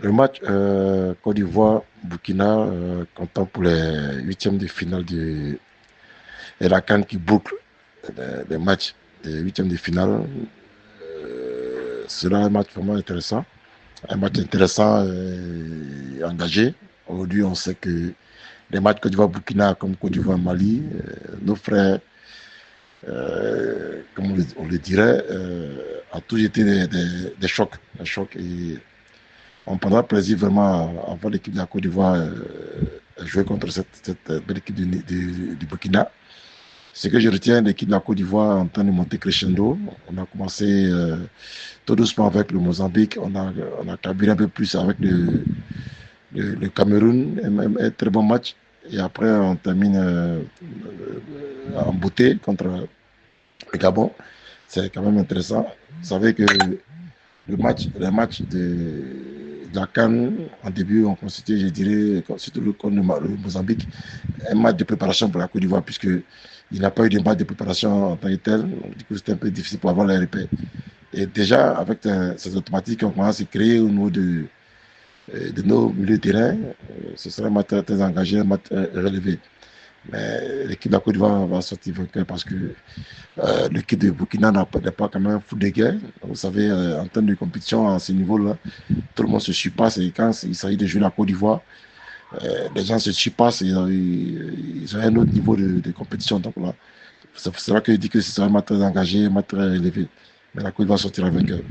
Le match Côte d'Ivoire-Burkina, comptant pour les huitièmes de finale et la CAN qui boucle les matchs des huitièmes de finale, sera un match vraiment intéressant. Un match intéressant et engagé. Aujourd'hui, on sait que les matchs Côte d'Ivoire-Burkina comme Côte d'Ivoire-Mali, nos frères, comme on le dirait, ont toujours été des chocs. Des chocs et on prendra plaisir vraiment à voir l'équipe de la Côte d'Ivoire jouer contre cette belle équipe du Burkina. Ce que je retiens de l'équipe de la Côte d'Ivoire en train de monter crescendo, on a commencé tout doucement avec le Mozambique, on a carburé un peu plus avec le Cameroun, un très bon match. Et après, on termine en beauté contre le Gabon. C'est quand même intéressant. Vous savez que les matchs de la CAN, en début, ont constitué, je dirais, surtout contre le Mozambique, un match de préparation pour la Côte d'Ivoire, puisqu'il n'a pas eu de match de préparation en tant que tel. Du coup, c'était un peu difficile pour avoir les repères. Et déjà, avec ces automatiques, on commence à se créer au niveau de nos milieux de terrain. Ce sera un match très engagé, un match relevé. Mais l'équipe de la Côte d'Ivoire va sortir vainqueur parce que l'équipe de Burkina n'a pas quand même fou de guerre. Vous savez, en termes de compétition à ce niveau-là, tout le monde se surpasse et quand il s'agit de jouer la Côte d'Ivoire, les gens se surpassent et ils ont un autre niveau de compétition. Donc là, c'est pour cela que je dis que ce sera un match très engagé, un match très élevé. Mais la Côte d'Ivoire sortira vainqueur.